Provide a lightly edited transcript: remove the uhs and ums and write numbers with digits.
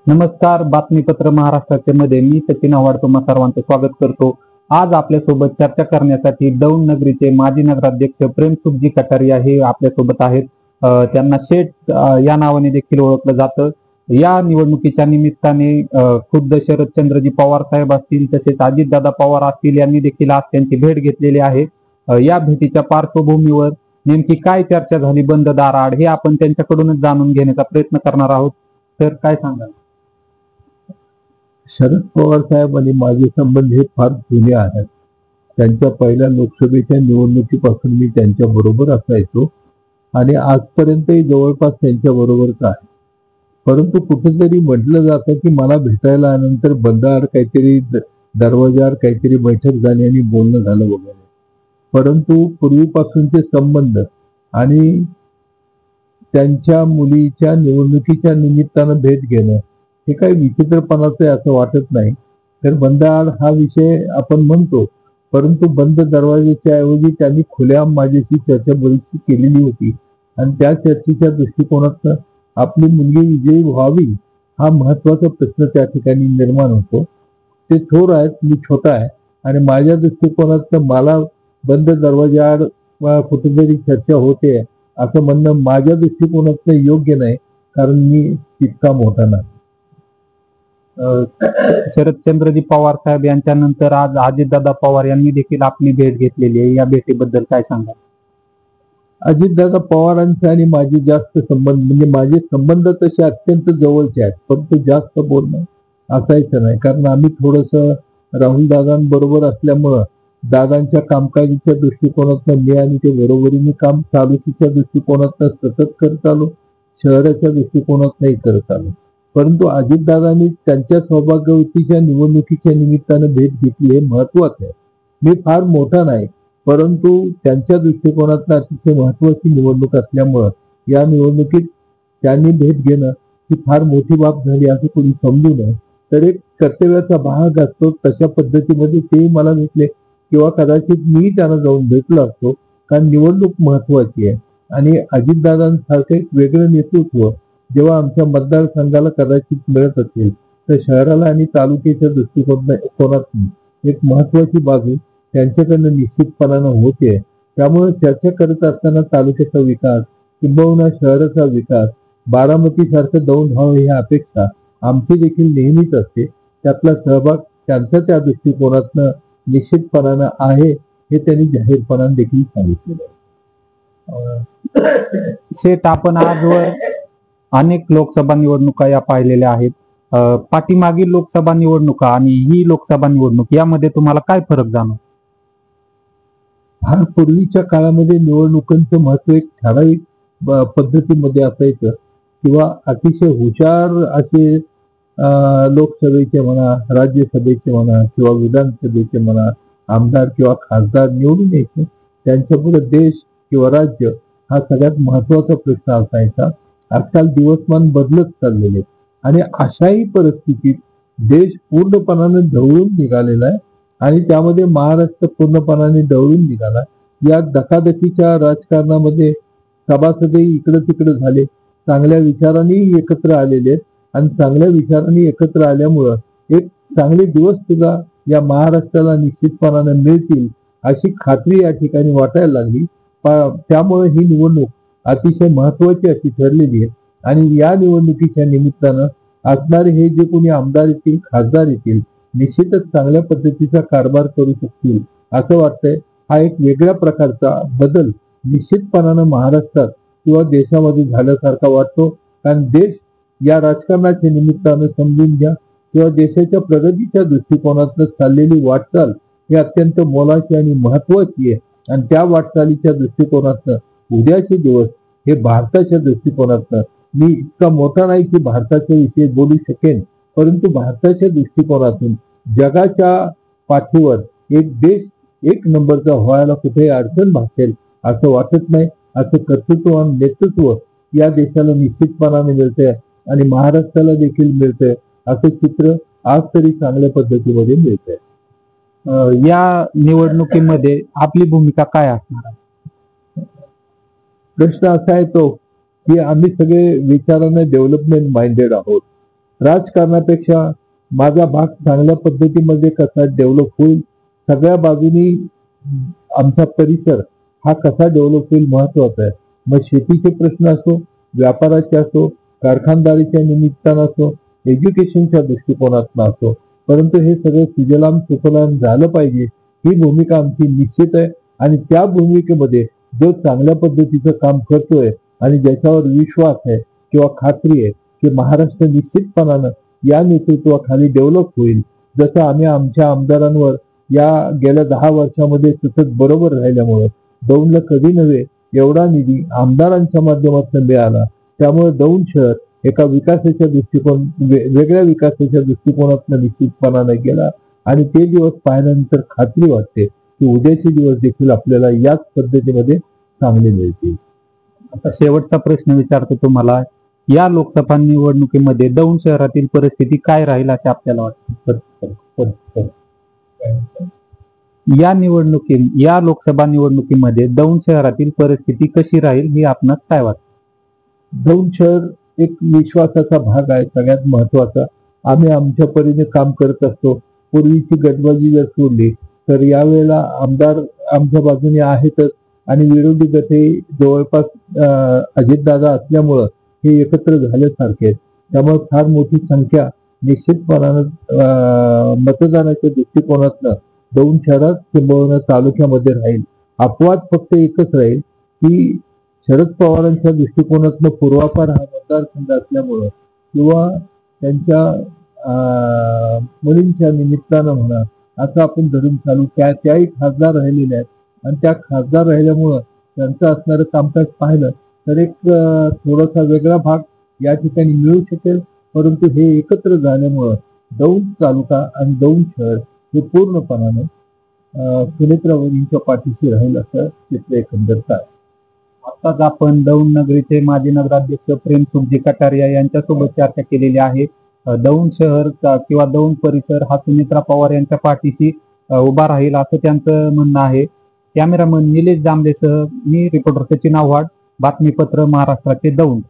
नमस्कार, बातमीपत्र महाराष्ट्राचे मध्ये मी सचिन आव्हाड तुम्हा सर्वांचं स्वागत करतो। आज आपल्यासोबत चर्चा करण्यासाठी दौंड नगरीचे माजी नगराध्यक्ष प्रेमसुखजी कटारिया हे आपल्यासोबत आहेत। त्यांना शेठ या नावाने देखील ओळखलं जातं। या निवडणुकीच्या निमित्ताने खुद्द शरदचंद्रजी पवार साहेब असतील तसेच अजितदादा पवार असतील यांनी देखील आज त्यांची भेट घेतलेली आहे। या भेटीच्या पार्श्वभूमीवर नेमकी काय चर्चा झाली बंद दाराआड हे आपण त्यांच्याकडूनच जाणून घेण्याचा प्रयत्न करणार आहोत। तर काय सांगाल? शरद पवार साहेब आणि माझे संबंध हे फार जुने आहेत। त्यांच्या पहिल्या लोकसभेच्या निवडणुकीपासून मी त्यांच्या बरोबर असायचो आणि आजपर्यंतही जवळपास त्यांच्या बरोबरच आहे। परंतु कुठेतरी म्हटलं जातं की मला भेटायला आल्यानंतर बंदाआड काहीतरी दरवाजावर काहीतरी बैठक झाली आणि बोलणं झालं वगैरे। परंतु पूर्वीपासूनचे संबंध आणि त्यांच्या मुलीच्या निवडणुकीच्या निमित्तानं भेट घेणं हे काही विचित्रपणाचं आहे असं वाटत नाही। तर बंदाआड हा विषय आपण म्हणतो, परंतु बंद दरवाजाच्या ऐवजी त्यांनी खुल्या माझ्याशी चर्चा बरीचशी केलेली होती आणि त्या चर्चेच्या दृष्टिकोनातून आपली मुलगी विजयी व्हावी हा महत्वाचा प्रश्न त्या ठिकाणी निर्माण होतो। ते थोर आहेत, मी छोटा आहे आणि माझ्या दृष्टिकोनातून मला बंद दरवाजाआड कुठेतरी चर्चा होते असं म्हणणं माझ्या दृष्टिकोनातून योग्य नाही, कारण मी तितका मोठा नाही। शरदचंद्रजी पवार साहेब यांच्यानंतर आज अजितदादा पवार यांनी देखील आपली भेट घेतलेली आहे। या भेटीबद्दल काय सांगाल? अजितदादा पवारांचे आणि माझे जास्त संबंध म्हणजे माझे संबंध तसे अत्यंत जवळचे आहेत, फक्त जास्त बोलणं असायचं नाही, कारण आम्ही थोडंसं राहुल दादांबरोबर असल्यामुळं दादांच्या कामकाजीच्या दृष्टिकोनातून मी आणि ते बरोबरीने काम तालुक्याच्या दृष्टिकोनातून सतत करत आलो, शहराच्या दृष्टिकोनातूनही करत आलो। परंतु अजितदादांनी त्यांच्या सौभाग्यवतीच्या निवडणुकीच्या निमित्तानं भेट घेतली हे महत्वाचं आहे। मी फार मोठा नाही, परंतु त्यांच्या दृष्टिकोनातून अतिशय महत्वाची निवडणूक असल्यामुळं या निवडणुकीत त्यांनी भेट घेणं ही फार मोठी बाब झाली असं कोणी समजू नये। तर एक कर्तव्याचा भाग असतो, तशा पद्धतीमध्ये तेही मला भेटले किंवा कदाचित मी त्यांना जाऊन भेटलो असतो, कारण निवडणूक महत्वाची आहे आणि अजितदादांसारखं एक वेगळं नेतृत्व जेव्हा आमच्या मतदारसंघाला कदाचित मिळत असेल तर शहराला आणि तालुक्याच्या दृष्टिकोनातून एक महत्वाची बाजू त्यांच्याकडनं निश्चितपणानं होते। त्यामुळे चर्चा करत असताना तालुक्याचा विकास किंबहुना शहराचा विकास बारामती सारखं दौंड व्हावं ही अपेक्षा आमची देखील नेहमीच असते। त्यातला सहभाग त्यांचा त्या दृष्टिकोनातनं निश्चितपणानं आहे हे त्यांनी जाहीरपणाने देखील सांगितलेलं आहे। शेठ, आपण आजवर अनेक लोकसभा निवडणुका या पाहिलेल्या आहेत। पाठीमागील लोकसभा निवडणुका आणि ही लोकसभा निवडणूक यामध्ये तुम्हाला काय फरक जाणवतो? फार पूर्वीच्या काळामध्ये निवडणुकांचं महत्व एक ठराविक पद्धतीमध्ये असायचं किंवा अतिशय हुशार असे लोकसभेचे म्हणा, राज्यसभेचे म्हणा किंवा विधानसभेचे म्हणा आमदार किंवा खासदार निवडून यायचे। त्यांच्यापुढे देश किंवा राज्य हा सगळ्यात महत्वाचा प्रश्न असायचा। आजकाल दिवसमान बदलत चाललेले आणि अशाही परिस्थितीत देश पूर्णपणाने ढवळून निघालेला आहे आणि त्यामध्ये महाराष्ट्र पूर्णपणाने ढवळून निघाला। या धकाधकीच्या राजकारणामध्ये सभासदही इकडे तिकडे झाले, चांगल्या विचारांनी एकत्र आलेले आहेत आणि चांगल्या विचारांनी एकत्र आल्यामुळं एक चांगले दिवस सुद्धा या महाराष्ट्राला निश्चितपणाने मिळतील अशी खात्री या ठिकाणी वाटायला लागली। त्यामुळे ही निवडणूक अतिशय महत्वाची अशी ठरलेली आहे आणि या निवडणुकीच्या निमित्तानं असणारे हे जे कोणी आमदार येतील, खासदार येतील, निश्चितच चांगल्या पद्धतीचा कारभार करू शकतील असं वाटतंय। हा एक वेगळ्या प्रकारचा बदल निश्चितपणानं महाराष्ट्रात किंवा देशामध्ये झाल्यासारखा वाटतो, कारण देश या राजकारणाच्या निमित्तानं समजून घ्या किंवा देशाच्या प्रगतीच्या दृष्टिकोनातून चाललेली वाटचाल ही अत्यंत मोलाची आणि महत्वाची आहे आणि त्या वाटचालीच्या दृष्टिकोनातून उद्याचे दिवस हे भारताच्या दृष्टिकोनातून मी इतका मोठा नाही की भारताच्या विषयी बोलू शकेन, परंतु भारताच्या दृष्टिकोनातून जगाच्या पाठीवर एक देश एक नंबरचा व्हायला कुठेही अडचण भासेल असं वाटत नाही। असं कर्तृत्व आणि नेतृत्व या देशाला निश्चितपणाने मिळतंय आणि महाराष्ट्राला देखील मिळतंय असं चित्र आज तरी चांगल्या पद्धतीमध्ये मिळतंय। या निवडणुकीमध्ये आपली भूमिका काय असणार? प्रश्न असा आहे तो की आम्ही सगळे विचाराने डेव्हलपमेंट माइंडेड आहोत राजकारणापेक्षा माझा भाग चांगल्या पद्धतीमध्ये कसा डेव्हलप होईल, सगळ्या बाजूनी आमचा परिसर हा कसा डेव्हलप होईल महत्वाचा आहे. मग शेतीचे प्रश्न असो, व्यापाराचे असो, कारखानदारीच्या निमित्तानं असो, एज्युकेशनच्या दृष्टिकोनातून असो, परंतु हे सगळं सुजलाम सुफलाम झालं पाहिजे ही भूमिका आमची निश्चित आहे. आणि त्या भूमिकेमध्ये जो चांगल्या पद्धतीचं काम करतोय आणि ज्याच्यावर विश्वास आहे किंवा खात्री आहे की महाराष्ट्र निश्चितपणानं या नेतृत्वाखाली डेव्हलप होईल, जसं आम्ही आमच्या आमदारांवर या गेल्या 10 वर्षामध्ये सतत बरोबर राहिल्यामुळं दौंडला कधी नव्हे एवढा निधी आमदारांच्या माध्यमातून मिळाला. त्यामुळे दौंड शहर एका विकासाच्या वेगळ्या विकासाच्या दृष्टिकोनातून निश्चितपणाने गेला. आणि ते दिवस पाहिल्यानंतर खात्री वाटते की उद्याचे दिवस देखील आपल्याला याच पद्धतीमध्ये चांगले मिळतील. आता शेवटचा प्रश्न विचारतो तुम्हाला, या लोकसभा निवडणुकीमध्ये दौंड शहरातील परिस्थिती काय राहील असे आपल्याला वाटते? या लोकसभा निवडणुकीमध्ये दौंड शहरातील परिस्थिती कशी राहील हे आपणास काय वाटतं? दौंड शहर एक विश्वासाचा भाग आहे, सगळ्यात महत्वाचा. आम्ही आमच्या परीने काम करत असतो. पूर्वीची गटबाजी जर सोडली तर यावेळेला आमदार आमच्या बाजूने आहेतच आणि विरोधी गटे जवळपास अजितदादा असल्यामुळं हे एकत्र झाल्यासारखे आहेत. त्यामुळे फार मोठी संख्या निश्चितपणानं मतदानाच्या दृष्टिकोनातनं दौंड शहरात किंबहुना तालुक्यामध्ये राहील. अपवाद फक्त एकच राहील की शरद पवारांच्या दृष्टिकोनातनं पूर्वापार हा मतदारसंघ असल्यामुळं किंवा त्यांच्या मुलींच्या निमित्तानं म्हणा असं आपण धरून चालू त्याही खासदार राहिलेले आहेत. आणि त्या खासदार राहिल्यामुळं त्यांचं असणारं कामकाज पाहिलं तर एक थोडासा वेगळा भाग या ठिकाणी मिळू शकेल. परंतु हे एकत्र झाल्यामुळं दौंड तालुका आणि दौंड शहर हे पूर्णपणानं सुनेत्रावरींच्या पाठीशी राहील असं चित्र एकंदरच आहे. आताच आपण दौंड नगरीचे माजी नगराध्यक्ष प्रेमसुखजी कटारिया यांच्यासोबत चर्चा केलेली आहे. दौंड शहर किंवा दौंड परिसर हा सुनेत्रा पवार यांच्या पाठीशी उभा राहील असं त्यांचं म्हणणं आहे. कॅमेरामन निलेश जांभेसह मी रिपोर्टर सचिन आव्हाड, बातमीपत्र महाराष्ट्राचे दौंड.